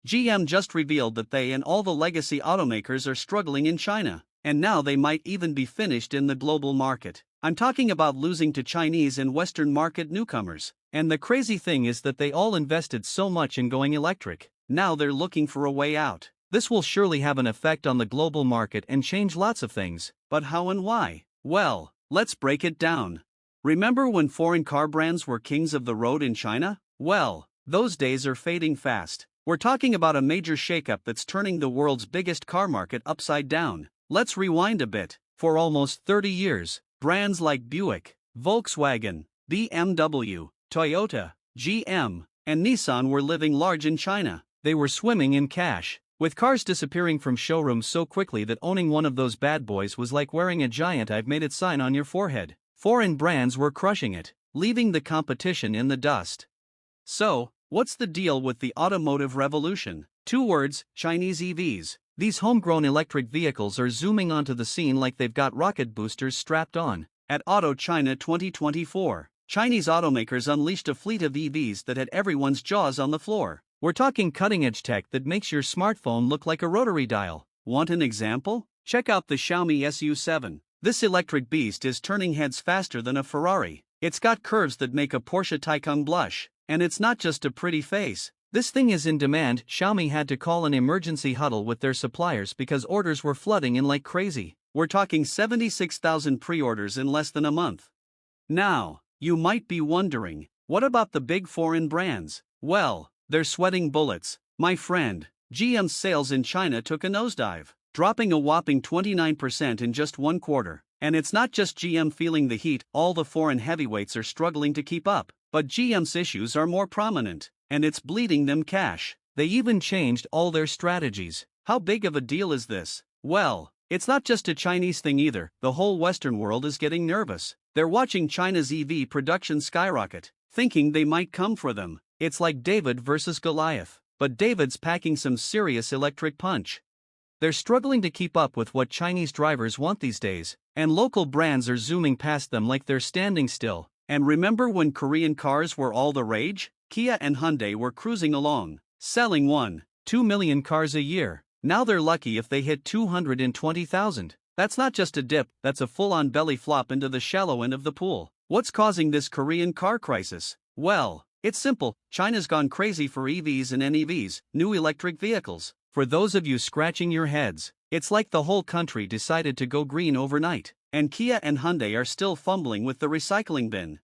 GM just revealed that they and all the legacy automakers are struggling in China, and now they might even be finished in the global market. I'm talking about losing to Chinese and Western market newcomers. And the crazy thing is that they all invested so much in going electric. Now they're looking for a way out. This will surely have an effect on the global market and change lots of things. But how and why? Well, let's break it down. Remember when foreign car brands were kings of the road in China? Well, those days are fading fast. We're talking about a major shakeup that's turning the world's biggest car market upside down. Let's rewind a bit. For almost 30 years, brands like Buick, Volkswagen, BMW, Toyota, GM, and Nissan were living large in China. They were swimming in cash, with cars disappearing from showrooms so quickly that owning one of those bad boys was like wearing a giant "I've made it" sign on your forehead. Foreign brands were crushing it, leaving the competition in the dust. So, what's the deal with the automotive revolution? 2 words: Chinese EVs. These homegrown electric vehicles are zooming onto the scene like they've got rocket boosters strapped on. At Auto China 2024, Chinese automakers unleashed a fleet of EVs that had everyone's jaws on the floor. We're talking cutting-edge tech that makes your smartphone look like a rotary dial. Want an example? Check out the Xiaomi SU7. This electric beast is turning heads faster than a Ferrari. It's got curves that make a Porsche Taycan blush. And it's not just a pretty face. This thing is in demand. Xiaomi had to call an emergency huddle with their suppliers because orders were flooding in like crazy. We're talking 76,000 pre-orders in less than a month. Now, you might be wondering, what about the big foreign brands? Well, they're sweating bullets. My friend, GM's sales in China took a nosedive, dropping a whopping 29% in just 1 quarter. And it's not just GM feeling the heat, all the foreign heavyweights are struggling to keep up. But GM's issues are more prominent, and it's bleeding them cash. They even changed all their strategies. How big of a deal is this? Well, it's not just a Chinese thing either. The whole Western world is getting nervous. They're watching China's EV production skyrocket, thinking they might come for them. It's like David versus Goliath, but David's packing some serious electric punch. They're struggling to keep up with what Chinese drivers want these days, and local brands are zooming past them like they're standing still. And remember when Korean cars were all the rage? Kia and Hyundai were cruising along, selling 1-2 million cars a year. Now they're lucky if they hit 220,000. That's not just a dip, that's a full-on belly flop into the shallow end of the pool. What's causing this Korean car crisis? Well, it's simple. China's gone crazy for EVs and NEVs, new electric vehicles. For those of you scratching your heads, it's like the whole country decided to go green overnight, and Kia and Hyundai are still fumbling with the recycling bin.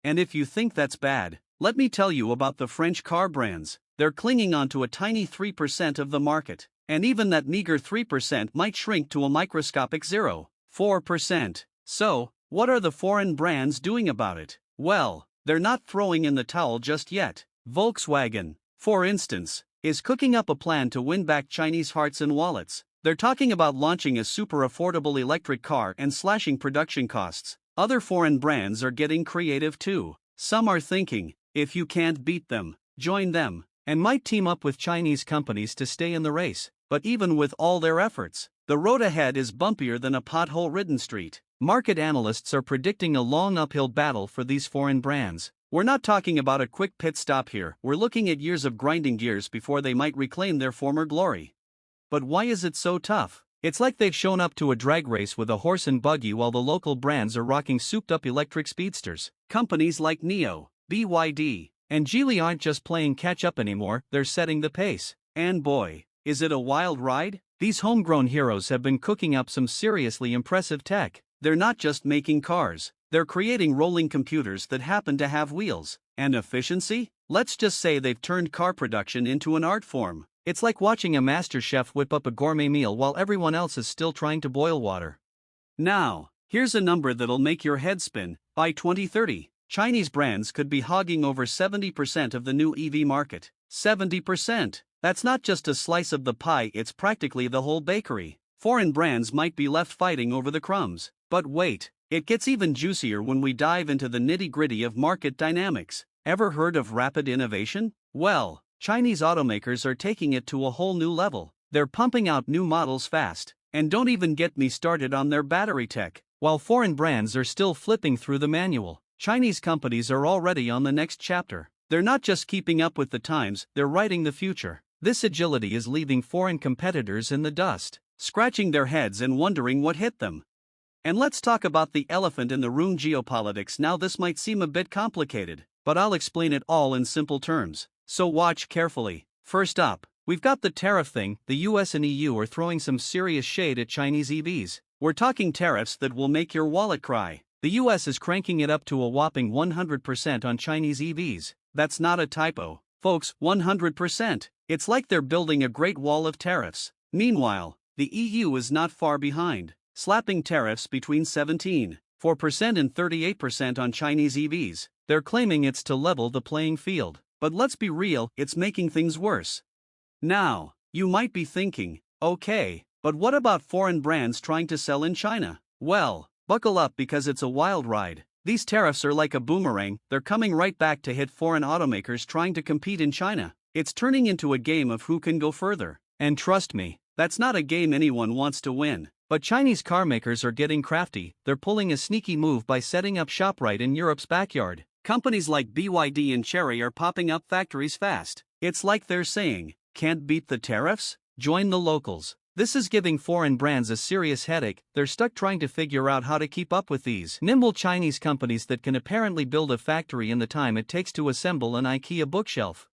And if you think that's bad, let me tell you about the French car brands. They're clinging onto a tiny 3% of the market, and even that meager 3% might shrink to a microscopic 0.4%. So, what are the foreign brands doing about it? Well, they're not throwing in the towel just yet. Volkswagen, for instance, is cooking up a plan to win back Chinese hearts and wallets. They're talking about launching a super affordable electric car and slashing production costs. Other foreign brands are getting creative too. Some are thinking, if you can't beat them, join them, and might team up with Chinese companies to stay in the race. But even with all their efforts, the road ahead is bumpier than a pothole-ridden street. Market analysts are predicting a long uphill battle for these foreign brands. We're not talking about a quick pit stop here. We're looking at years of grinding gears before they might reclaim their former glory. But why is it so tough? It's like they've shown up to a drag race with a horse and buggy while the local brands are rocking souped-up electric speedsters. Companies like NIO, BYD, and Geely aren't just playing catch-up anymore, they're setting the pace. And boy, is it a wild ride? These homegrown heroes have been cooking up some seriously impressive tech. They're not just making cars, they're creating rolling computers that happen to have wheels. And efficiency? Let's just say they've turned car production into an art form. It's like watching a master chef whip up a gourmet meal while everyone else is still trying to boil water. Now, here's a number that'll make your head spin. By 2030, Chinese brands could be hogging over 70% of the new EV market. 70%! That's not just a slice of the pie, it's practically the whole bakery. Foreign brands might be left fighting over the crumbs. But wait, it gets even juicier when we dive into the nitty-gritty of market dynamics. Ever heard of rapid innovation? Well, Chinese automakers are taking it to a whole new level. They're pumping out new models fast, and don't even get me started on their battery tech. While foreign brands are still flipping through the manual, Chinese companies are already on the next chapter. They're not just keeping up with the times, they're writing the future. This agility is leaving foreign competitors in the dust, scratching their heads and wondering what hit them. And let's talk about the elephant in the room, geopolitics. Now, this might seem a bit complicated, but I'll explain it all in simple terms, so watch carefully. First up, we've got the tariff thing. The US and EU are throwing some serious shade at Chinese EVs. We're talking tariffs that will make your wallet cry. The US is cranking it up to a whopping 100% on Chinese EVs. That's not a typo, folks, 100%. It's like they're building a great wall of tariffs. Meanwhile, the EU is not far behind, slapping tariffs between 17.4% and 38% on Chinese EVs. They're claiming it's to level the playing field. But let's be real, it's making things worse. Now, you might be thinking, okay, but what about foreign brands trying to sell in China? Well, buckle up because it's a wild ride. These tariffs are like a boomerang, they're coming right back to hit foreign automakers trying to compete in China. It's turning into a game of who can go further. And trust me, that's not a game anyone wants to win. But Chinese carmakers are getting crafty. They're pulling a sneaky move by setting up shop right in Europe's backyard. Companies like BYD and Chery are popping up factories fast. It's like they're saying, can't beat the tariffs? Join the locals. This is giving foreign brands a serious headache. They're stuck trying to figure out how to keep up with these nimble Chinese companies that can apparently build a factory in the time it takes to assemble an IKEA bookshelf.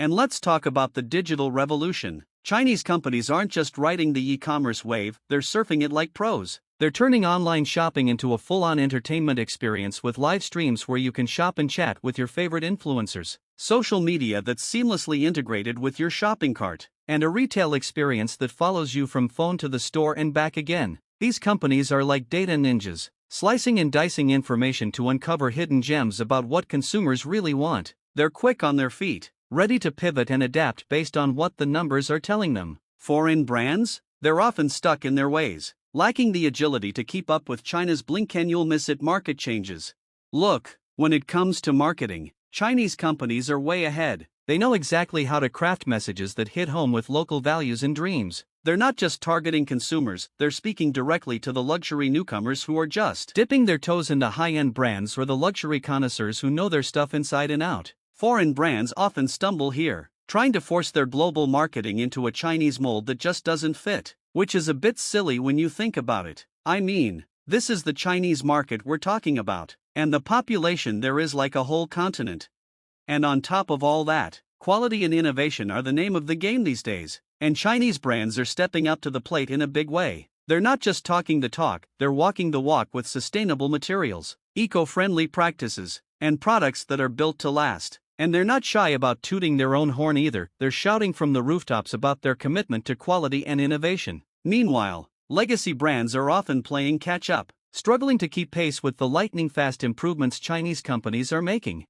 And let's talk about the digital revolution. Chinese companies aren't just riding the e-commerce wave, they're surfing it like pros. They're turning online shopping into a full-on entertainment experience with live streams where you can shop and chat with your favorite influencers, social media that's seamlessly integrated with your shopping cart, and a retail experience that follows you from phone to the store and back again. These companies are like data ninjas, slicing and dicing information to uncover hidden gems about what consumers really want. They're quick on their feet, ready to pivot and adapt based on what the numbers are telling them. Foreign brands? They're often stuck in their ways, lacking the agility to keep up with China's blink-and-you'll-miss-it market changes. Look, when it comes to marketing, Chinese companies are way ahead. They know exactly how to craft messages that hit home with local values and dreams. They're not just targeting consumers, they're speaking directly to the luxury newcomers who are just dipping their toes into high-end brands or the luxury connoisseurs who know their stuff inside and out. Foreign brands often stumble here, trying to force their global marketing into a Chinese mold that just doesn't fit, which is a bit silly when you think about it. I mean, this is the Chinese market we're talking about, and the population there is like a whole continent. And on top of all that, quality and innovation are the name of the game these days, and Chinese brands are stepping up to the plate in a big way. They're not just talking the talk, they're walking the walk with sustainable materials, eco-friendly practices, and products that are built to last. And they're not shy about tooting their own horn either. They're shouting from the rooftops about their commitment to quality and innovation. Meanwhile, legacy brands are often playing catch-up, struggling to keep pace with the lightning-fast improvements Chinese companies are making.